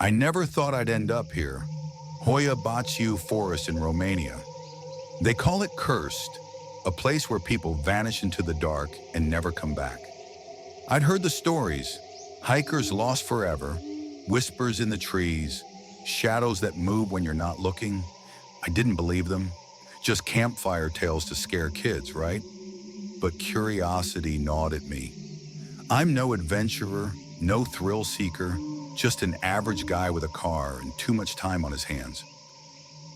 I never thought I'd end up here. Hoia Baciu Forest in Romania. They call it cursed, a place where people vanish into the dark and never come back. I'd heard the stories, hikers lost forever, whispers in the trees, shadows that move when you're not looking. I didn't believe them. Just campfire tales to scare kids, right? But curiosity gnawed at me. I'm no adventurer, no thrill seeker, just an average guy with a car and too much time on his hands.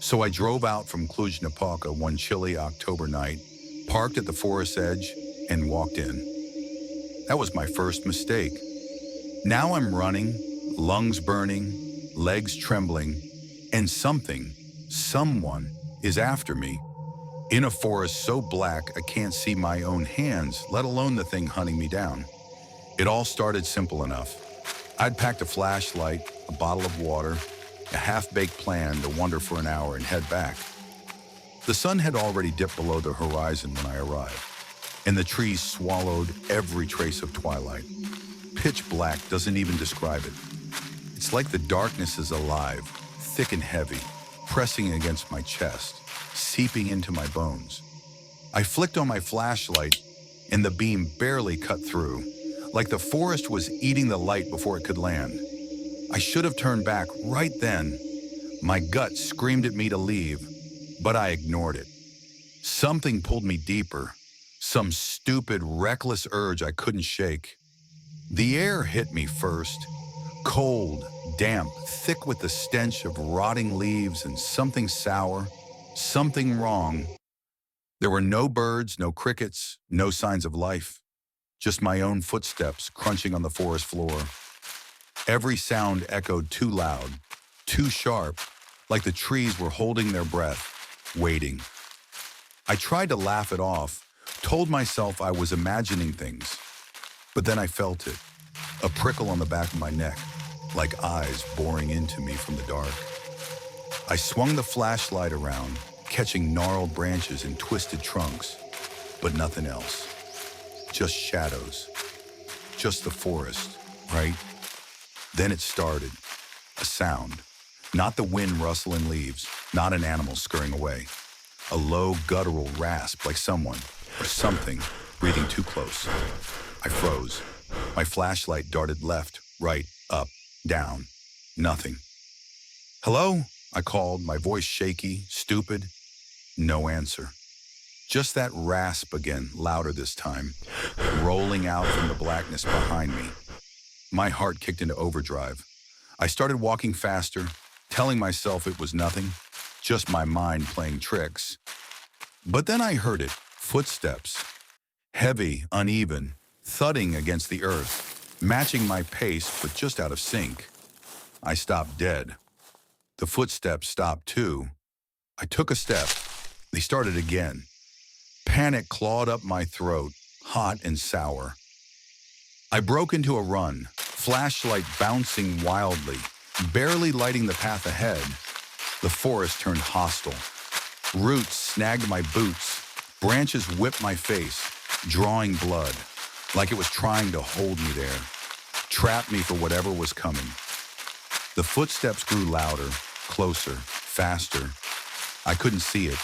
So I drove out from Cluj-Napoca one chilly October night, parked at the forest edge, and walked in. That was my first mistake. Now I'm running, lungs burning, legs trembling, and someone is after me. In a forest so black I can't see my own hands, let alone the thing hunting me down. It all started simple enough. I'd packed a flashlight, a bottle of water, a half-baked plan to wander for an hour and head back. The sun had already dipped below the horizon when I arrived, and the trees swallowed every trace of twilight. Pitch black doesn't even describe it. It's like the darkness is alive, thick and heavy, pressing against my chest, seeping into my bones. I flicked on my flashlight, and the beam barely cut through, like the forest was eating the light before it could land. I should have turned back right then. My gut screamed at me to leave, but I ignored it. Something pulled me deeper, some stupid, reckless urge I couldn't shake. The air hit me first, cold, damp, thick with the stench of rotting leaves and something sour, something wrong. There were no birds, no crickets, no signs of life. Just my own footsteps crunching on the forest floor. Every sound echoed too loud, too sharp, like the trees were holding their breath, waiting. I tried to laugh it off, told myself I was imagining things, but then I felt it, a prickle on the back of my neck, like eyes boring into me from the dark. I swung the flashlight around, catching gnarled branches and twisted trunks, but nothing else. Just shadows. Just the forest, right? Then it started. A sound. Not the wind rustling leaves, not an animal scurrying away. A low, guttural rasp like someone, or something, breathing too close. I froze. My flashlight darted left, right, up, down. Nothing. Hello? I called, my voice shaky, stupid. No answer. Just that rasp again, louder this time, rolling out from the blackness behind me. My heart kicked into overdrive. I started walking faster, telling myself it was nothing, just my mind playing tricks. But then I heard it, footsteps. Heavy, uneven, thudding against the earth, matching my pace but just out of sync. I stopped dead. The footsteps stopped too. I took a step. They started again. Panic clawed up my throat, hot and sour. I broke into a run, flashlight bouncing wildly, barely lighting the path ahead. The forest turned hostile. Roots snagged my boots, branches whipped my face, drawing blood, like it was trying to hold me there, trap me for whatever was coming. The footsteps grew louder, closer, faster. I couldn't see it.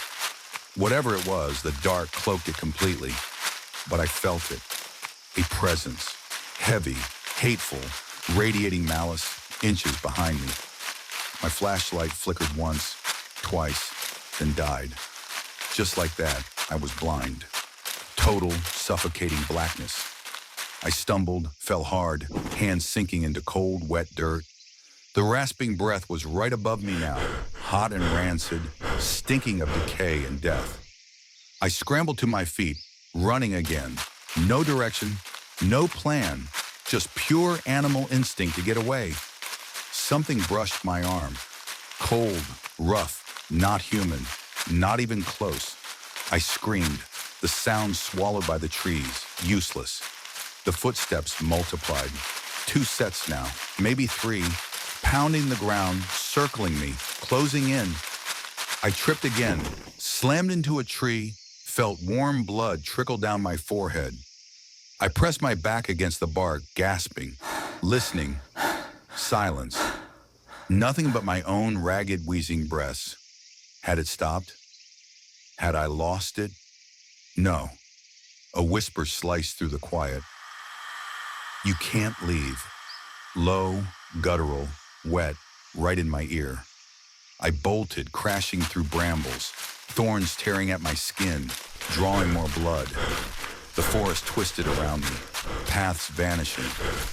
Whatever it was, the dark cloaked it completely, but I felt it. A presence, heavy, hateful, radiating malice, inches behind me. My flashlight flickered once, twice, then died. Just like that, I was blind. Total, suffocating blackness. I stumbled, fell hard, hands sinking into cold, wet dirt. The rasping breath was right above me now, hot and rancid, stinking of decay and death. I scrambled to my feet, running again. No direction, no plan, just pure animal instinct to get away. Something brushed my arm. Cold, rough, not human, not even close. I screamed, the sound swallowed by the trees, useless. The footsteps multiplied. 2 sets now, maybe 3, pounding the ground, circling me, closing in. I tripped again, slammed into a tree, felt warm blood trickle down my forehead. I pressed my back against the bark, gasping, listening. Silence. Nothing but my own ragged, wheezing breaths. Had it stopped? Had I lost it? No. A whisper sliced through the quiet. You can't leave. Low, guttural, wet, right in my ear. I bolted, crashing through brambles, thorns tearing at my skin, drawing more blood. The forest twisted around me, paths vanishing,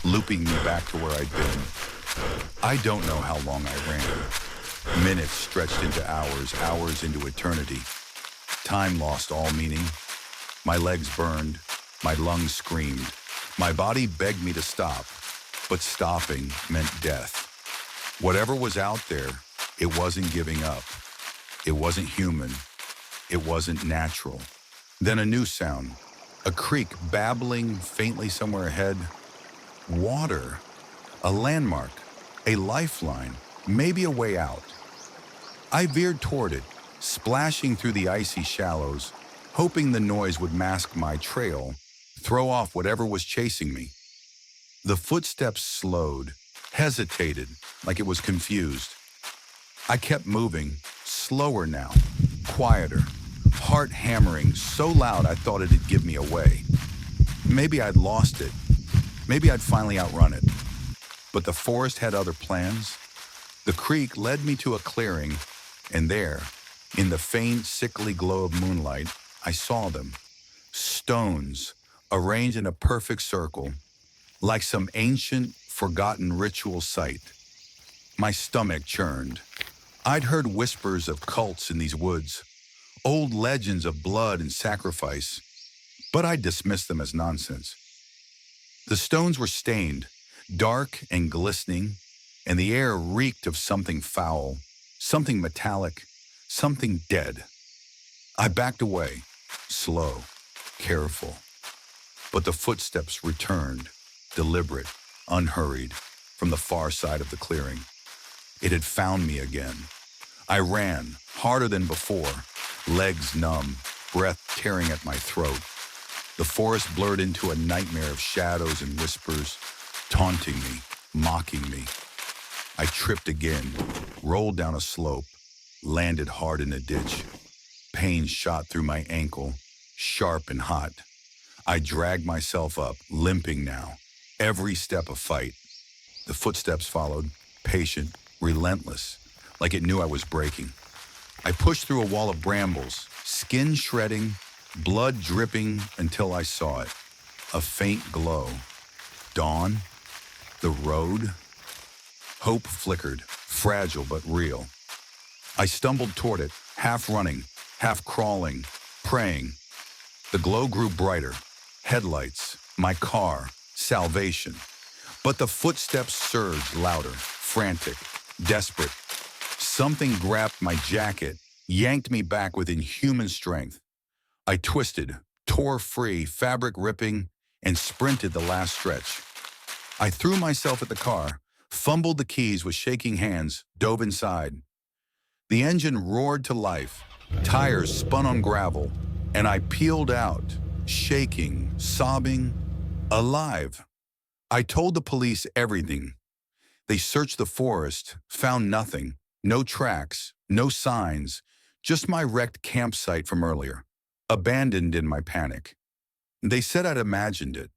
looping me back to where I'd been. I don't know how long I ran. Minutes stretched into hours, hours into eternity. Time lost all meaning. My legs burned, my lungs screamed. My body begged me to stop, but stopping meant death. Whatever was out there, it wasn't giving up. It wasn't human. It wasn't natural. Then a new sound, a creek babbling faintly somewhere ahead. Water, a landmark, a lifeline, maybe a way out. I veered toward it, splashing through the icy shallows, hoping the noise would mask my trail, throw off whatever was chasing me. The footsteps slowed, hesitated, like it was confused. I kept moving, slower now, quieter, heart hammering so loud I thought it'd give me away. Maybe I'd lost it. Maybe I'd finally outrun it. But the forest had other plans. The creek led me to a clearing, and there, in the faint, sickly glow of moonlight, I saw them. Stones, arranged in a perfect circle, like some ancient, forgotten ritual site. My stomach churned. I'd heard whispers of cults in these woods, old legends of blood and sacrifice, but I dismissed them as nonsense. The stones were stained, dark and glistening, and the air reeked of something foul, something metallic, something dead. I backed away, slow, careful. But the footsteps returned, deliberate, unhurried, from the far side of the clearing. It had found me again. I ran, harder than before, legs numb, breath tearing at my throat. The forest blurred into a nightmare of shadows and whispers, taunting me, mocking me. I tripped again, rolled down a slope, landed hard in a ditch. Pain shot through my ankle, sharp and hot. I dragged myself up, limping now, every step a fight. The footsteps followed, patient, relentless, like it knew I was breaking. I pushed through a wall of brambles, skin shredding, blood dripping until I saw it. A faint glow. Dawn? The road? Hope flickered, fragile but real. I stumbled toward it, half running, half crawling, praying. The glow grew brighter. Headlights, my car, salvation. But the footsteps surged louder, frantic, desperate. Something grabbed my jacket, yanked me back with inhuman strength. I twisted, tore free, fabric ripping, and sprinted the last stretch. I threw myself at the car, fumbled the keys with shaking hands, dove inside. The engine roared to life, tires spun on gravel, and I peeled out, shaking, sobbing, alive. I told the police everything. They searched the forest, found nothing, no tracks, no signs, just my wrecked campsite from earlier, abandoned in my panic. They said I'd imagined it,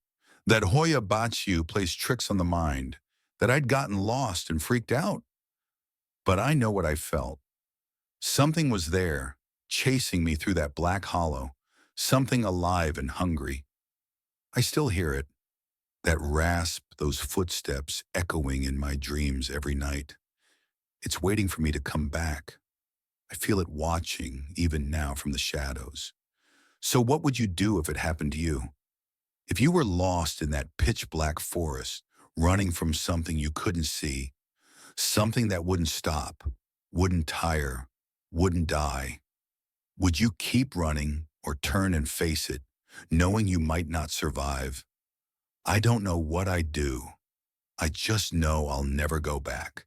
that Hoya Baciu plays tricks on the mind, that I'd gotten lost and freaked out. But I know what I felt. Something was there, chasing me through that black hollow, something alive and hungry. I still hear it, that rasp, those footsteps echoing in my dreams every night. It's waiting for me to come back. I feel it watching, even now, from the shadows. So what would you do if it happened to you? If you were lost in that pitch-black forest, running from something you couldn't see, something that wouldn't stop, wouldn't tire, wouldn't die, would you keep running or turn and face it, knowing you might not survive? I don't know what I'd do. I just know I'll never go back.